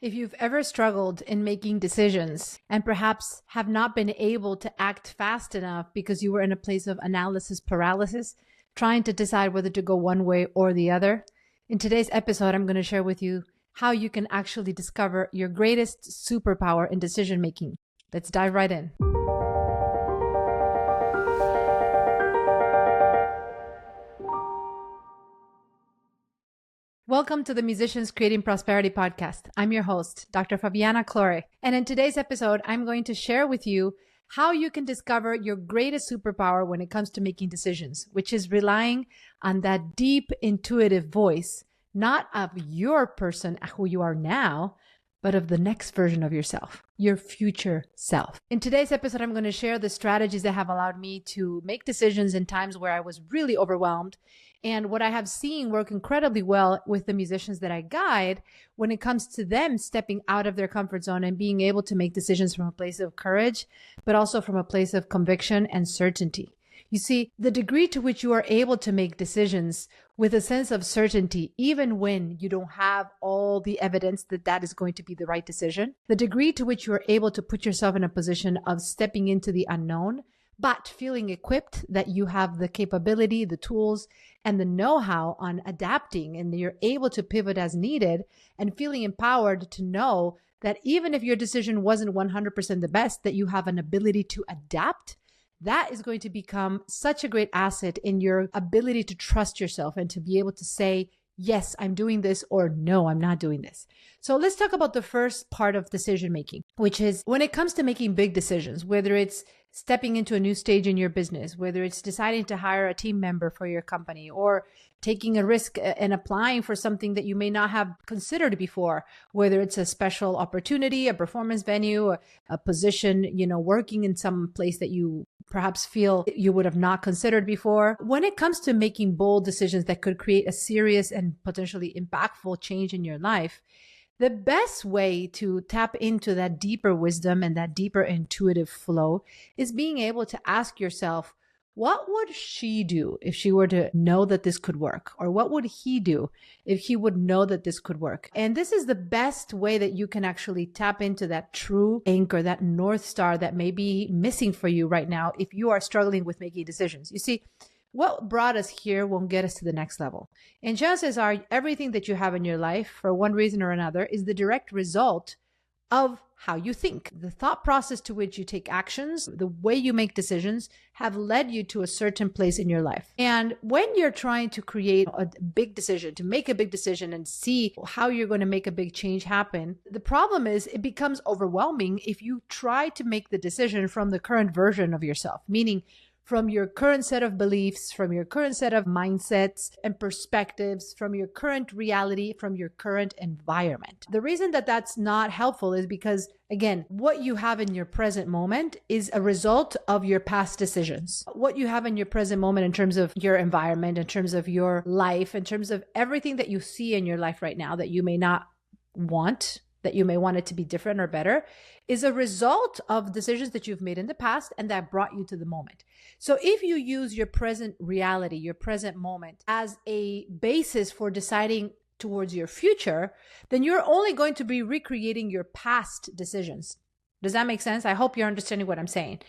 If you've ever struggled in making decisions and perhaps have not been able to act fast enough because you were in a place of analysis paralysis, trying to decide whether to go one way or the other, in today's episode, I'm going to share with you how you can actually discover your greatest superpower in decision making. Let's dive right in. Welcome to the Musicians Creating Prosperity podcast. I'm your host, Dr. Fabiana Claure. And in today's episode, I'm going to share with you how you can discover your greatest superpower when it comes to making decisions, which is relying on that deep intuitive voice, not of your person who you are now, but of the next version of yourself, your future self. In today's episode, I'm going to share the strategies that have allowed me to make decisions in times where I was really overwhelmed, and what I have seen work incredibly well with the musicians that I guide when it comes to them stepping out of their comfort zone and being able to make decisions from a place of courage, but also from a place of conviction and certainty. You see, the degree to which you are able to make decisions with a sense of certainty, even when you don't have all the evidence that that is going to be the right decision, the degree to which you are able to put yourself in a position of stepping into the unknown, but feeling equipped that you have the capability, the tools, and the know-how on adapting, and you're able to pivot as needed, and feeling empowered to know that even if your decision wasn't 100% the best, that you have an ability to adapt. That is going to become such a great asset in your ability to trust yourself and to be able to say, yes, I'm doing this, or no, I'm not doing this. So let's talk about the first part of decision making, which is when it comes to making big decisions, whether it's stepping into a new stage in your business, whether it's deciding to hire a team member for your company, or taking a risk and applying for something that you may not have considered before, whether it's a special opportunity, a performance venue, a position, working in some place that you perhaps feel you would have not considered before. When it comes to making bold decisions that could create a serious and potentially impactful change in your life, the best way to tap into that deeper wisdom and that deeper intuitive flow is being able to ask yourself, what would she do if she were to know that this could work? Or what would he do if he would know that this could work? And this is the best way that you can actually tap into that true anchor, that North Star that may be missing for you right now if you are struggling with making decisions. You see, what brought us here won't get us to the next level. And chances are everything that you have in your life, for one reason or another, is the direct result of how you think. The thought process to which you take actions, the way you make decisions, have led you to a certain place in your life. And when you're trying to create a big decision, to make a big decision and see how you're going to make a big change happen, the problem is it becomes overwhelming if you try to make the decision from the current version of yourself, meaning from your current set of beliefs, from your current set of mindsets and perspectives, from your current reality, from your current environment. The reason that that's not helpful is because, again, what you have in your present moment is a result of your past decisions. What you have in your present moment in terms of your environment, in terms of your life, in terms of everything that you see in your life right now that you may not want, that you may want it to be different or better, is a result of decisions that you've made in the past and that brought you to the moment. So if you use your present reality, your present moment as a basis for deciding towards your future, then you're only going to be recreating your past decisions. Does that make sense? I hope you're understanding what I'm saying.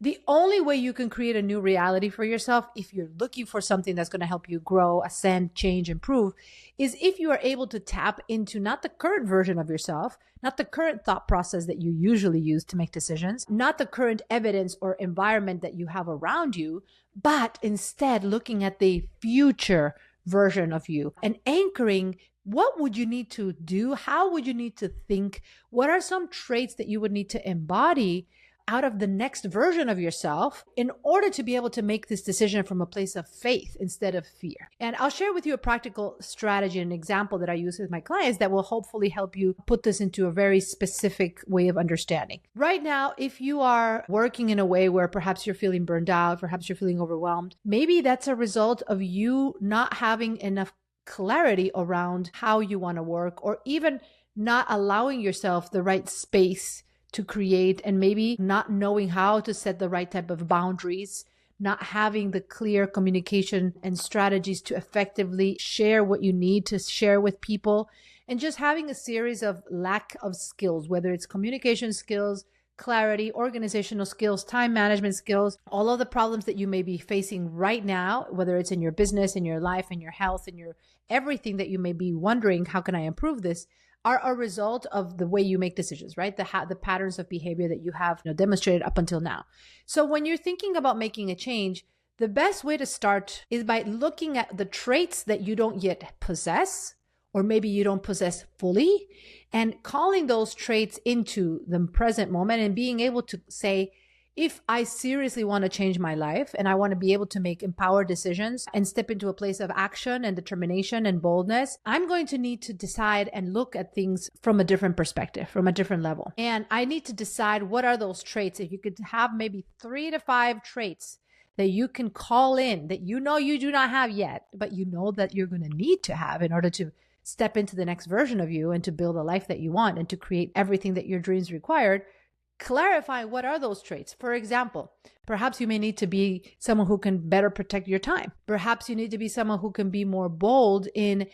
The only way you can create a new reality for yourself, if you're looking for something that's going to help you grow, ascend, change, improve, is if you are able to tap into not the current version of yourself, not the current thought process that you usually use to make decisions, not the current evidence or environment that you have around you, but instead looking at the future version of you and anchoring what would you need to do? How would you need to think? What are some traits that you would need to embody out of the next version of yourself in order to be able to make this decision from a place of faith instead of fear? And I'll share with you a practical strategy, an example that I use with my clients that will hopefully help you put this into a very specific way of understanding. Right now, if you are working in a way where perhaps you're feeling burned out, perhaps you're feeling overwhelmed, maybe that's a result of you not having enough clarity around how you want to work, or even not allowing yourself the right space to create, and maybe not knowing how to set the right type of boundaries, not having the clear communication and strategies to effectively share what you need to share with people, and just having a series of lack of skills, whether it's communication skills, clarity, organizational skills, time management skills, all of the problems that you may be facing right now, whether it's in your business, in your life, in your health, in your everything that you may be wondering, how can I improve this, are a result of the way you make decisions, right? The patterns of behavior that you have demonstrated up until now. So when you're thinking about making a change, the best way to start is by looking at the traits that you don't yet possess, or maybe you don't possess fully, and calling those traits into the present moment and being able to say, if I seriously want to change my life and I want to be able to make empowered decisions and step into a place of action and determination and boldness, I'm going to need to decide and look at things from a different perspective, from a different level. And I need to decide what are those traits. If you could have maybe 3 to 5 traits that you can call in that you know you do not have yet, but you know that you're going to need to have in order to step into the next version of you and to build a life that you want and to create everything that your dreams required. Clarify what are those traits. For example, perhaps you may need to be someone who can better protect your time. Perhaps you need to be someone who can be more bold in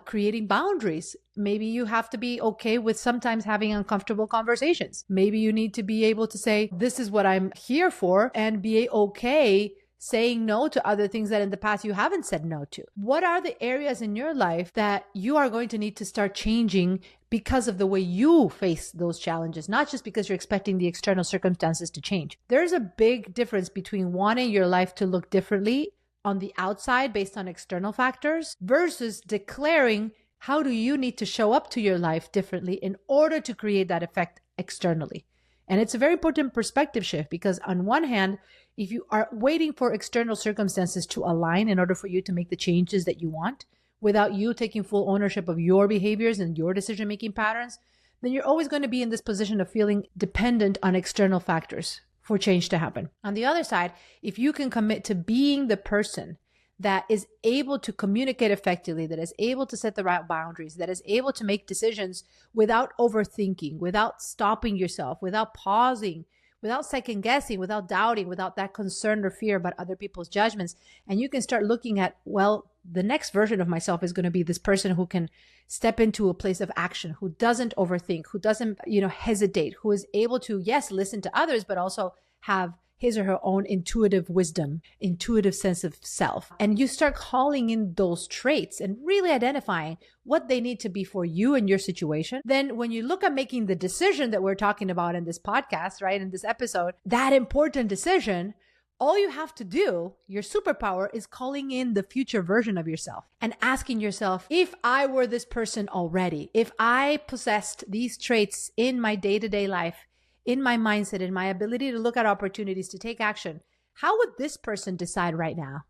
creating boundaries. Maybe you have to be okay with sometimes having uncomfortable conversations. Maybe you need to be able to say, this is what I'm here for, and be okay saying no to other things that in the past you haven't said no to. What are the areas in your life that you are going to need to start changing because of the way you face those challenges, not just because you're expecting the external circumstances to change? There's a big difference between wanting your life to look differently on the outside based on external factors versus declaring how do you need to show up to your life differently in order to create that effect externally. And it's a very important perspective shift because on one hand, if you are waiting for external circumstances to align in order for you to make the changes that you want without you taking full ownership of your behaviors and your decision-making patterns, then you're always going to be in this position of feeling dependent on external factors for change to happen. On the other side, if you can commit to being the person that is able to communicate effectively, that is able to set the right boundaries, that is able to make decisions without overthinking, without stopping yourself, without pausing, without second guessing, without doubting, without that concern or fear about other people's judgments. And you can start looking at, well, the next version of myself is going to be this person who can step into a place of action, who doesn't overthink, who doesn't, hesitate, who is able to, yes, listen to others, but also have his or her own intuitive wisdom, intuitive sense of self. And you start calling in those traits and really identifying what they need to be for you and your situation. Then when you look at making the decision that we're talking about in this podcast, right, in this episode, that important decision, all you have to do, your superpower, is calling in the future version of yourself and asking yourself, if I were this person already, if I possessed these traits in my day-to-day life, in my mindset, in my ability to look at opportunities to take action, how would this person decide right now?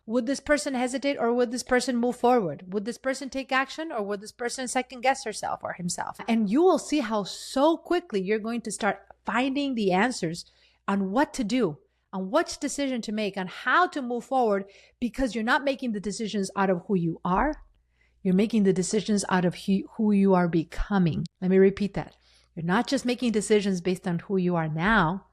Would this person hesitate or would this person move forward? Would this person take action or would this person second guess herself or himself? And you will see how so quickly you're going to start finding the answers on what to do, on which decision to make, on how to move forward, because you're not making the decisions out of who you are. You're making the decisions out of who you are becoming. Let me repeat that. You're not just making decisions based on who you are now.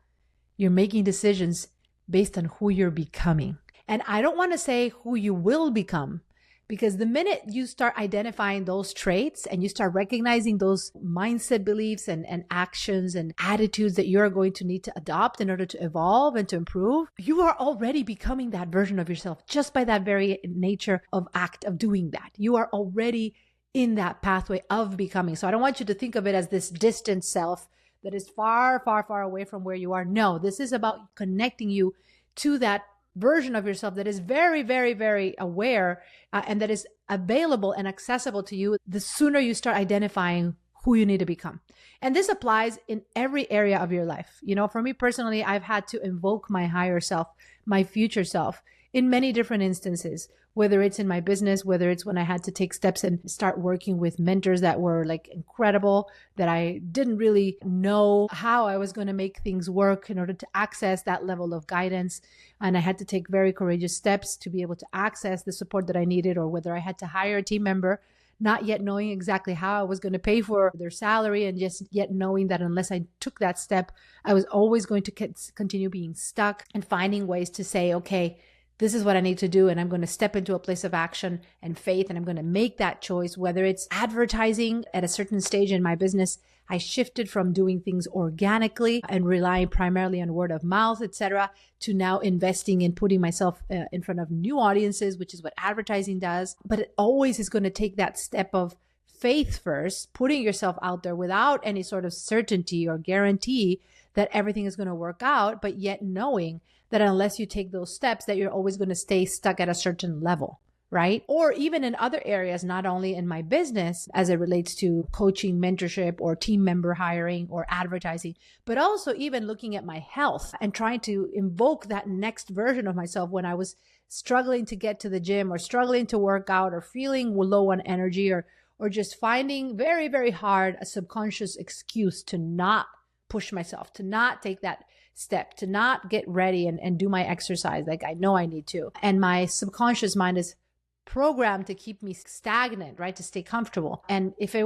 You're making decisions based on who you're becoming. And I don't want to say who you will become, because the minute you start identifying those traits and you start recognizing those mindset beliefs and actions and attitudes that you're going to need to adopt in order to evolve and to improve, you are already becoming that version of yourself just by that very nature of act of doing that. You are already in that pathway of becoming. So I don't want you to think of it as this distant self that is far, far, far away from where you are. No, this is about connecting you to that version of yourself that is very, very, very aware and that is available and accessible to you the sooner you start identifying who you need to become. And this applies in every area of your life. For me personally, I've had to invoke my higher self, my future self, in many different instances, whether it's in my business, whether it's when I had to take steps and start working with mentors that were incredible, that I didn't really know how I was going to make things work in order to access that level of guidance. And I had to take very courageous steps to be able to access the support that I needed, or whether I had to hire a team member, not yet knowing exactly how I was going to pay for their salary, and just yet knowing that unless I took that step, I was always going to continue being stuck, and finding ways to say, okay, this is what I need to do. And I'm going to step into a place of action and faith. And I'm going to make that choice, whether it's advertising at a certain stage in my business. I shifted from doing things organically and relying primarily on word of mouth, etc., to now investing in putting myself in front of new audiences, which is what advertising does. But it always is going to take that step of faith first, putting yourself out there without any sort of certainty or guarantee that everything is going to work out, but yet knowing that unless you take those steps, that you're always going to stay stuck at a certain level. Right? Or even in other areas, not only in my business as it relates to coaching, mentorship, or team member hiring or advertising, but also even looking at my health and trying to invoke that next version of myself when I was struggling to get to the gym or struggling to work out or feeling low on energy or just finding very, very hard a subconscious excuse to not push myself, to not take that step, to not get ready and do my exercise like I know I need to. And my subconscious mind is programmed to keep me stagnant, right? To stay comfortable. And if I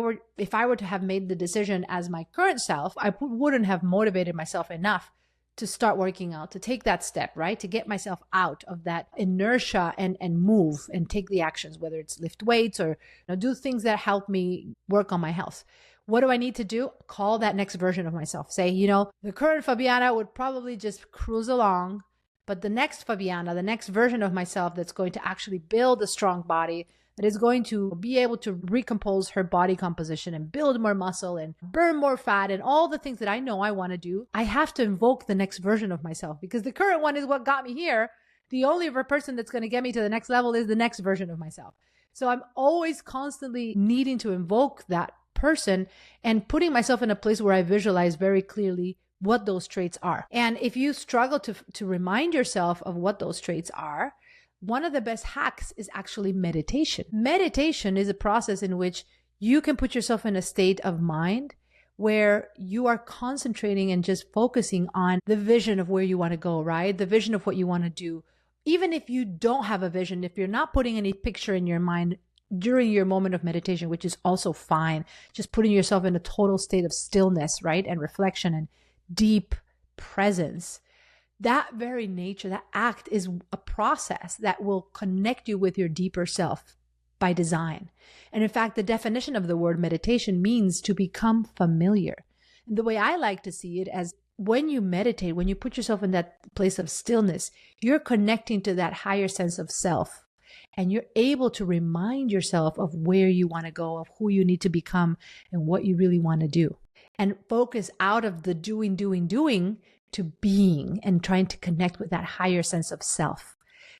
were to have made the decision as my current self, I wouldn't have motivated myself enough to start working out, to take that step, right? To get myself out of that inertia and move and take the actions, whether it's lift weights or do things that help me work on my health. What do I need to do? Call that next version of myself. Say, the current Fabiana would probably just cruise along. But the next Fabiana, the next version of myself that's going to actually build a strong body, that is going to be able to recompose her body composition and build more muscle and burn more fat and all the things that I know I want to do, I have to invoke the next version of myself because the current one is what got me here. The only person that's going to get me to the next level is the next version of myself. So I'm always constantly needing to invoke that person and putting myself in a place where I visualize very clearly what those traits are. And if you struggle to remind yourself of what those traits are, one of the best hacks is actually meditation. Meditation is a process in which you can put yourself in a state of mind where you are concentrating and just focusing on the vision of where you want to go, right? The vision of what you want to do. Even if you don't have a vision, if you're not putting any picture in your mind during your moment of meditation, which is also fine, just putting yourself in a total state of stillness, right? And reflection and deep presence. That very nature, that act is a process that will connect you with your deeper self by design. And in fact, the definition of the word meditation means to become familiar. And the way I like to see it as when you meditate, when you put yourself in that place of stillness, you're connecting to that higher sense of self. And you're able to remind yourself of where you want to go, of who you need to become, and what you really want to do. And focus out of the doing to being and trying to connect with that higher sense of self.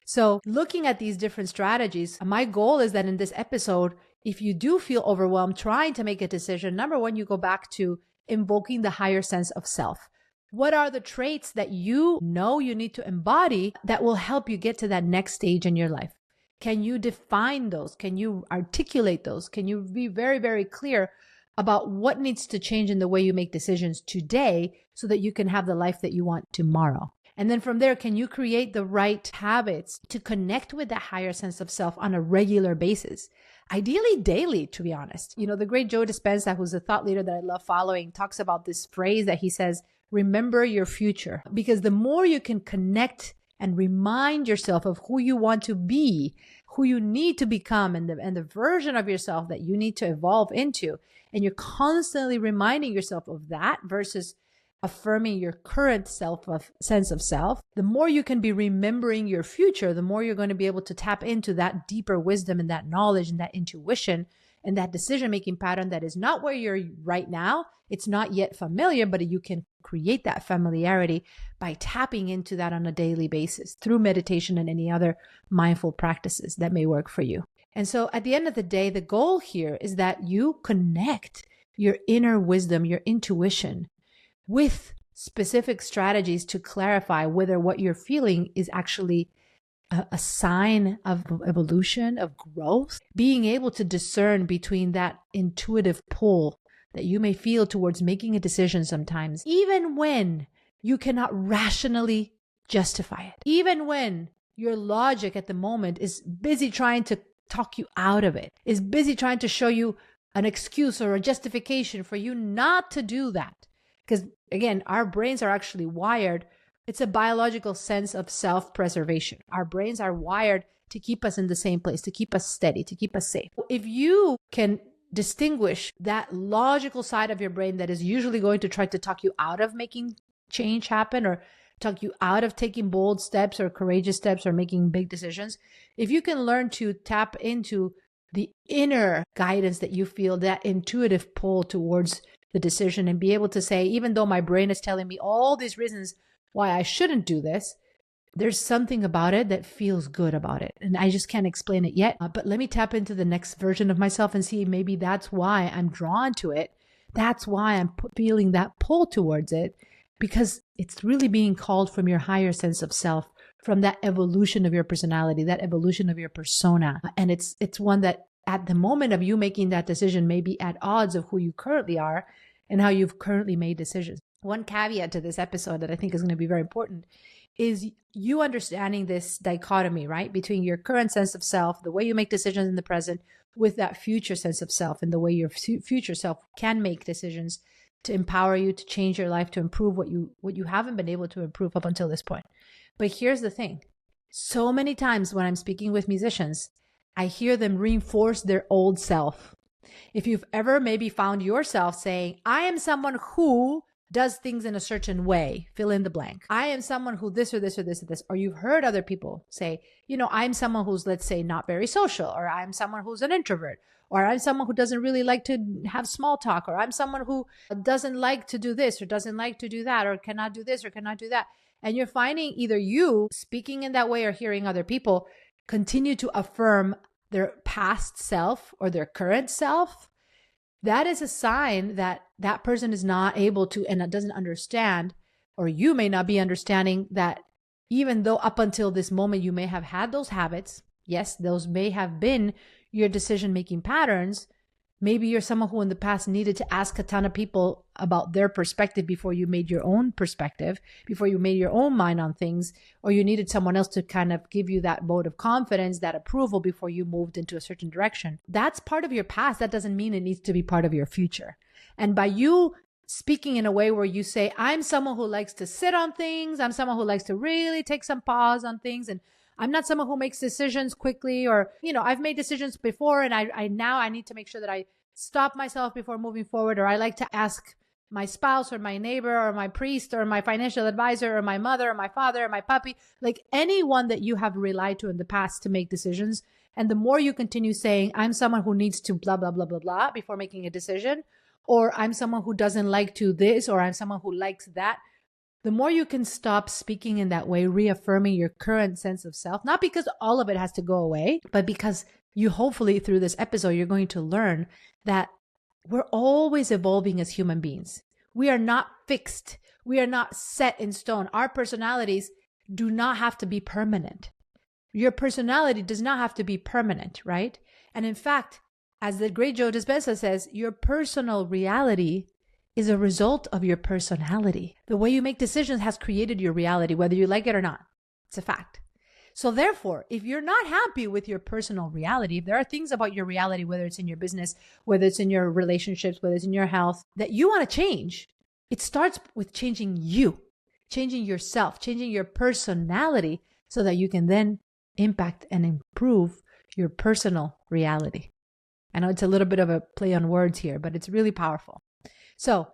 So looking at these different strategies, my goal is that in this episode, if you do feel overwhelmed trying to make a decision, number one, you go back to invoking the higher sense of self. What are the traits that you know you need to embody that will help you get to that next stage in your life? Can you define those? Can you articulate those? Can you be very, very clear about what needs to change in the way you make decisions today so that you can have the life that you want tomorrow? And then from there, can you create the right habits to connect with that higher sense of self on a regular basis? Ideally daily, to be honest. The great Joe Dispenza, who's a thought leader that I love following, talks about this phrase that he says, remember your future. Because the more you can connect and remind yourself of who you want to be, who you need to become, and the version of yourself that you need to evolve into, and you're constantly reminding yourself of that versus affirming your current sense of self, the more you can be remembering your future, the more you're going to be able to tap into that deeper wisdom and that knowledge and that intuition and that decision-making pattern that is not where you're right now. It's not yet familiar, but you can create that familiarity by tapping into that on a daily basis through meditation and any other mindful practices that may work for you. And so at the end of the day, the goal here is that you connect your inner wisdom, your intuition, with specific strategies to clarify whether what you're feeling is actually a sign of evolution, of growth. Being able to discern between that intuitive pull that you may feel towards making a decision sometimes, even when you cannot rationally justify it, even when your logic at the moment is busy trying to talk you out of it, is busy trying to show you an excuse or a justification for you not to do that. Because again, our brains are actually wired It's a biological sense of self-preservation. Our brains are wired to keep us in the same place, to keep us steady, to keep us safe. If you can distinguish that logical side of your brain that is usually going to try to talk you out of making change happen, or talk you out of taking bold steps or courageous steps or making big decisions, if you can learn to tap into the inner guidance that you feel, that intuitive pull towards the decision, and be able to say, even though my brain is telling me all these reasons why I shouldn't do this, there's something about it that feels good about it. And I just can't explain it yet. But let me tap into the next version of myself and see, maybe that's why I'm drawn to it. That's why I'm feeling that pull towards it, because it's really being called from your higher sense of self, from that evolution of your personality, that evolution of your persona. And it's one that at the moment of you making that decision may be at odds of who you currently are and how you've currently made decisions. One caveat to this episode that I think is going to be very important is you understanding this dichotomy, right? Between your current sense of self, the way you make decisions in the present, with that future sense of self and the way your future self can make decisions to empower you, to change your life, to improve what you haven't been able to improve up until this point. But here's the thing. So many times when I'm speaking with musicians, I hear them reinforce their old self. If you've ever maybe found yourself saying, I am someone who does things in a certain way, fill in the blank. I am someone who this or this or this or this. Or you've heard other people say, I'm someone who's, let's say, not very social, or I'm someone who's an introvert, or I'm someone who doesn't really like to have small talk, or I'm someone who doesn't like to do this or doesn't like to do that, or cannot do this or cannot do that. And you're finding either you speaking in that way or hearing other people continue to affirm their past self or their current self. That is a sign that that person is not able to, and doesn't understand, or you may not be understanding that even though up until this moment you may have had those habits, yes, those may have been your decision-making patterns. Maybe you're someone who in the past needed to ask a ton of people about their perspective before you made your own perspective, before you made your own mind on things, or you needed someone else to kind of give you that vote of confidence, that approval before you moved into a certain direction. That's part of your past. That doesn't mean it needs to be part of your future. And by you speaking in a way where you say, I'm someone who likes to sit on things, I'm someone who likes to really take some pause on things, and I'm not someone who makes decisions quickly, or, I've made decisions before and I now need to make sure that I stop myself before moving forward, or I like to ask my spouse or my neighbor or my priest or my financial advisor or my mother or my father or my puppy, like anyone that you have relied to in the past to make decisions. And the more you continue saying, I'm someone who needs to blah, blah, blah, blah, blah, before making a decision, or I'm someone who doesn't like to this, or I'm someone who likes that, the more you can stop speaking in that way, reaffirming your current sense of self, not because all of it has to go away, but because you hopefully through this episode, you're going to learn that we're always evolving as human beings. We are not fixed. We are not set in stone. Our personalities do not have to be permanent. Your personality does not have to be permanent, right? And in fact, as the great Joe Dispenza says, your personal reality is a result of your personality. The way you make decisions has created your reality, whether you like it or not. It's a fact. So therefore, if you're not happy with your personal reality, if there are things about your reality, whether it's in your business, whether it's in your relationships, whether it's in your health, that you want to change, it starts with changing you, changing yourself, changing your personality, so that you can then impact and improve your personal reality. I know it's a little bit of a play on words here, but it's really powerful. So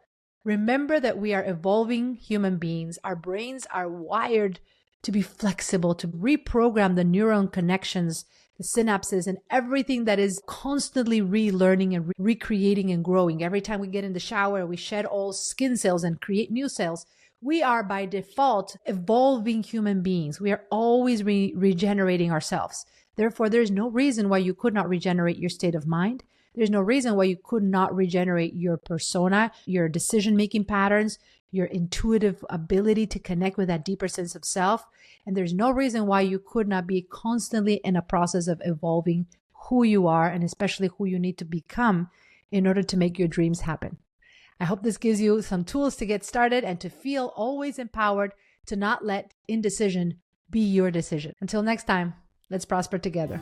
remember that we are evolving human beings. Our brains are wired to be flexible, to reprogram the neuron connections, the synapses, and everything that is constantly relearning and recreating and growing. Every time we get in the shower, we shed old skin cells and create new cells. We are by default evolving human beings. We are always regenerating ourselves. Therefore, there's no reason why you could not regenerate your state of mind. There's no reason why you could not regenerate your persona, your decision-making patterns, your intuitive ability to connect with that deeper sense of self. And there's no reason why you could not be constantly in a process of evolving who you are, and especially who you need to become in order to make your dreams happen. I hope this gives you some tools to get started and to feel always empowered to not let indecision be your decision. Until next time, let's prosper together.